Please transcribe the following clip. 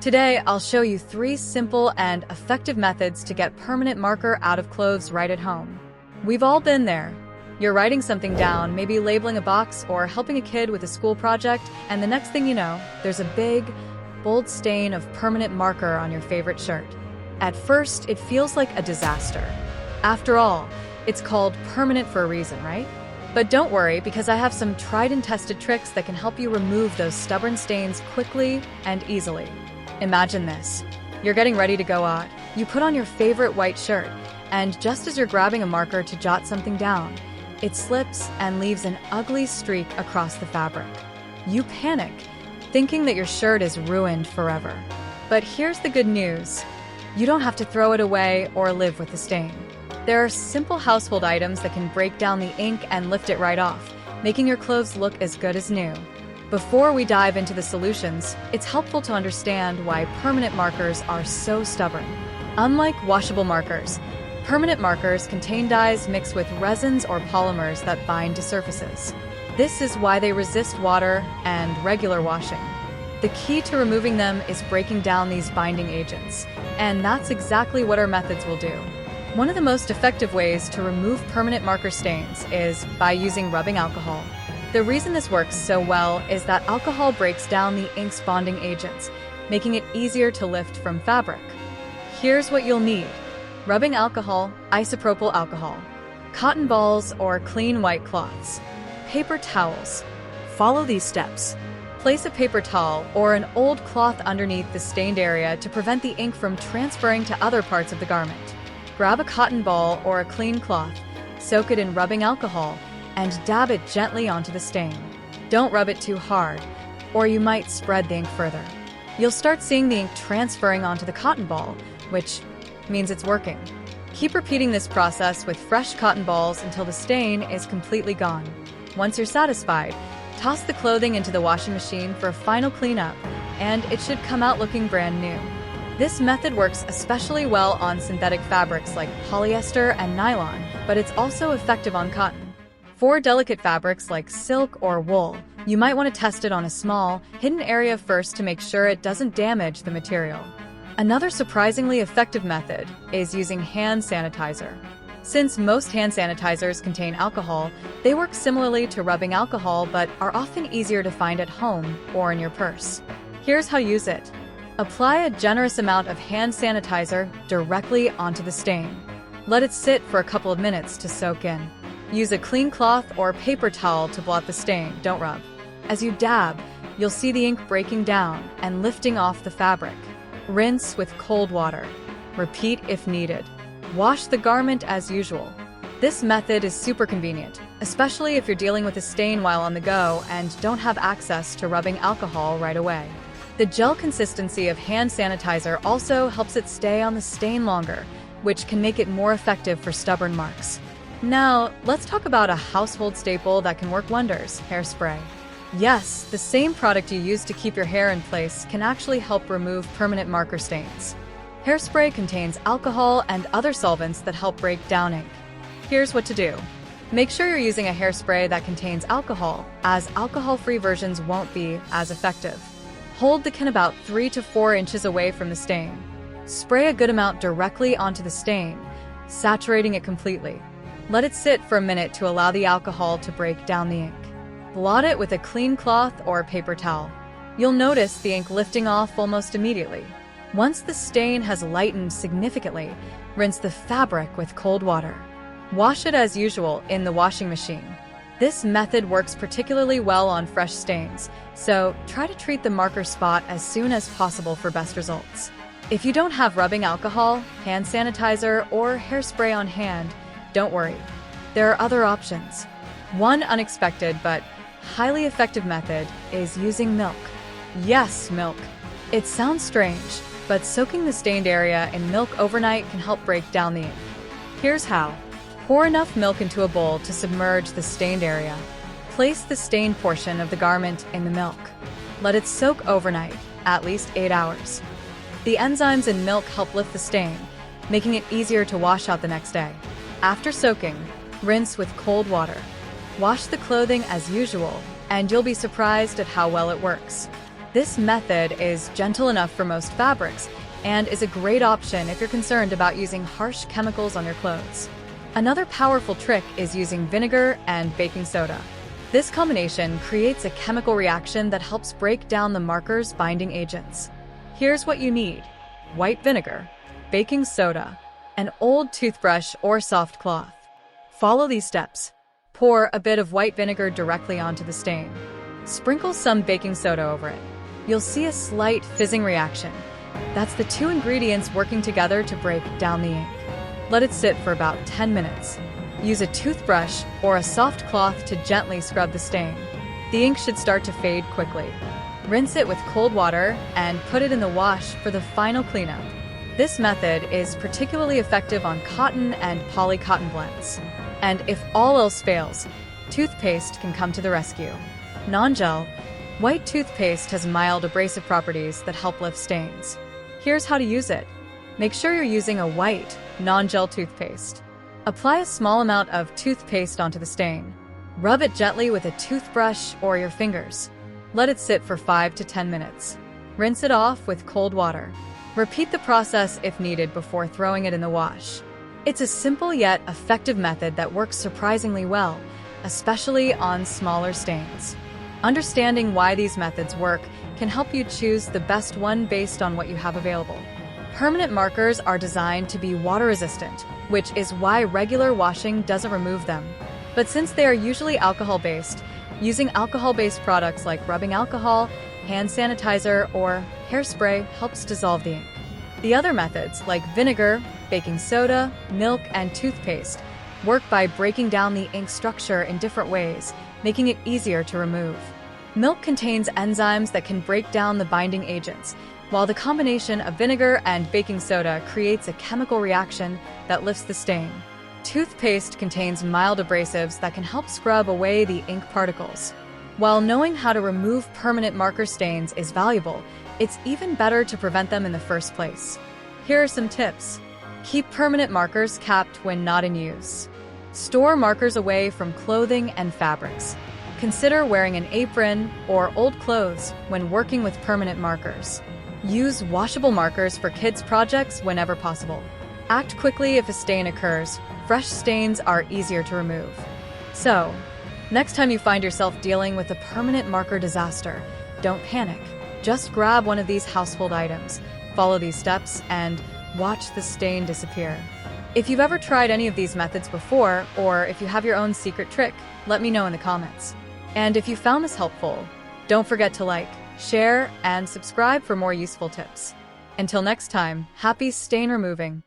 Today, I'll show you 3 simple and effective methods to get permanent marker out of clothes right at home. We've all been there. You're writing something down, maybe labeling a box or helping a kid with a school project, and the next thing you know, there's a big, bold stain of permanent marker on your favorite shirt. At first, it feels like a disaster. After all, it's called permanent for a reason, right? But don't worry, because I have some tried and tested tricks that can help you remove those stubborn stains quickly and easily. Imagine this. You're getting ready to go out. You put on your favorite white shirt, and just as you're grabbing a marker to jot something down, it slips and leaves an ugly streak across the fabric. You panic, thinking that your shirt is ruined forever. But here's the good news. You don't have to throw it away or live with the stain. There are simple household items that can break down the ink and lift it right off, making your clothes look as good as new. Before we dive into the solutions, it's helpful to understand why permanent markers are so stubborn. Unlike washable markers, permanent markers contain dyes mixed with resins or polymers that bind to surfaces. This is why they resist water and regular washing. The key to removing them is breaking down these binding agents, and that's exactly what our methods will do. One of the most effective ways to remove permanent marker stains is by using rubbing alcohol. The reason this works so well is that alcohol breaks down the ink's bonding agents, making it easier to lift from fabric. Here's what you'll need. Rubbing alcohol, isopropyl alcohol, cotton balls or clean white cloths, paper towels. Follow these steps. Place a paper towel or an old cloth underneath the stained area to prevent the ink from transferring to other parts of the garment. Grab a cotton ball or a clean cloth, soak it in rubbing alcohol, and dab it gently onto the stain. Don't rub it too hard, or you might spread the ink further. You'll start seeing the ink transferring onto the cotton ball, which means it's working. Keep repeating this process with fresh cotton balls until the stain is completely gone. Once you're satisfied, toss the clothing into the washing machine for a final cleanup, and it should come out looking brand new. This method works especially well on synthetic fabrics like polyester and nylon, but it's also effective on cotton. For delicate fabrics like silk or wool, you might want to test it on a small, hidden area first to make sure it doesn't damage the material. Another surprisingly effective method is using hand sanitizer. Since most hand sanitizers contain alcohol, they work similarly to rubbing alcohol but are often easier to find at home or in your purse. Here's how to use it. Apply a generous amount of hand sanitizer directly onto the stain. Let it sit for a couple of minutes to soak in. Use a clean cloth or paper towel to blot the stain, don't rub. As you dab, you'll see the ink breaking down and lifting off the fabric. Rinse with cold water. Repeat if needed. Wash the garment as usual. This method is super convenient, especially if you're dealing with a stain while on the go and don't have access to rubbing alcohol right away. The gel consistency of hand sanitizer also helps it stay on the stain longer, which can make it more effective for stubborn marks. Now, let's talk about a household staple that can work wonders: hairspray. Yes, the same product you use to keep your hair in place can actually help remove permanent marker stains. Hairspray contains alcohol and other solvents that help break down ink. Here's what to do. Make sure you're using a hairspray that contains alcohol, as alcohol-free versions won't be as effective. Hold the can about 3 to 4 inches away from the stain. Spray a good amount directly onto the stain, saturating it completely. Let it sit for a minute to allow the alcohol to break down the ink. Blot it with a clean cloth or paper towel. You'll notice the ink lifting off almost immediately. Once the stain has lightened significantly, rinse the fabric with cold water. Wash it as usual in the washing machine. This method works particularly well on fresh stains, so try to treat the marker spot as soon as possible for best results. If you don't have rubbing alcohol, hand sanitizer, or hairspray on hand, don't worry. There are other options. One unexpected but highly effective method is using milk. Yes, milk. It sounds strange, but soaking the stained area in milk overnight can help break down the ink. Here's how. Pour enough milk into a bowl to submerge the stained area. Place the stained portion of the garment in the milk. Let it soak overnight, at least 8 hours. The enzymes in milk help lift the stain, making it easier to wash out the next day. After soaking, rinse with cold water. Wash the clothing as usual, and you'll be surprised at how well it works. This method is gentle enough for most fabrics and is a great option if you're concerned about using harsh chemicals on your clothes. Another powerful trick is using vinegar and baking soda. This combination creates a chemical reaction that helps break down the marker's binding agents. Here's what you need: white vinegar, baking soda, an old toothbrush or soft cloth. Follow these steps. Pour a bit of white vinegar directly onto the stain. Sprinkle some baking soda over it. You'll see a slight fizzing reaction. That's the two ingredients working together to break down the ink. Let it sit for about 10 minutes. Use a toothbrush or a soft cloth to gently scrub the stain. The ink should start to fade quickly. Rinse it with cold water and put it in the wash for the final cleanup. This method is particularly effective on cotton and poly-cotton blends. And if all else fails, toothpaste can come to the rescue. Non-gel, white toothpaste has mild abrasive properties that help lift stains. Here's how to use it. Make sure you're using a white, non-gel toothpaste. Apply a small amount of toothpaste onto the stain. Rub it gently with a toothbrush or your fingers. Let it sit for 5 to 10 minutes. Rinse it off with cold water. Repeat the process if needed before throwing it in the wash. It's a simple yet effective method that works surprisingly well, especially on smaller stains. Understanding why these methods work can help you choose the best one based on what you have available. Permanent markers are designed to be water-resistant, which is why regular washing doesn't remove them. But since they are usually alcohol-based, using alcohol-based products like rubbing alcohol, hand sanitizer, or hairspray helps dissolve the ink. The other methods, like vinegar, baking soda, milk, and toothpaste, work by breaking down the ink structure in different ways, making it easier to remove. Milk contains enzymes that can break down the binding agents, while the combination of vinegar and baking soda creates a chemical reaction that lifts the stain. Toothpaste contains mild abrasives that can help scrub away the ink particles. While knowing how to remove permanent marker stains is valuable, it's even better to prevent them in the first place. Here are some tips. Keep permanent markers capped when not in use. Store markers away from clothing and fabrics. Consider wearing an apron or old clothes when working with permanent markers. Use washable markers for kids' projects whenever possible. Act quickly if a stain occurs. Fresh stains are easier to remove. So, next time you find yourself dealing with a permanent marker disaster, don't panic. Just grab one of these household items, follow these steps, and watch the stain disappear. If you've ever tried any of these methods before, or if you have your own secret trick, let me know in the comments. And if you found this helpful, don't forget to like, share, and subscribe for more useful tips. Until next time, happy stain removing!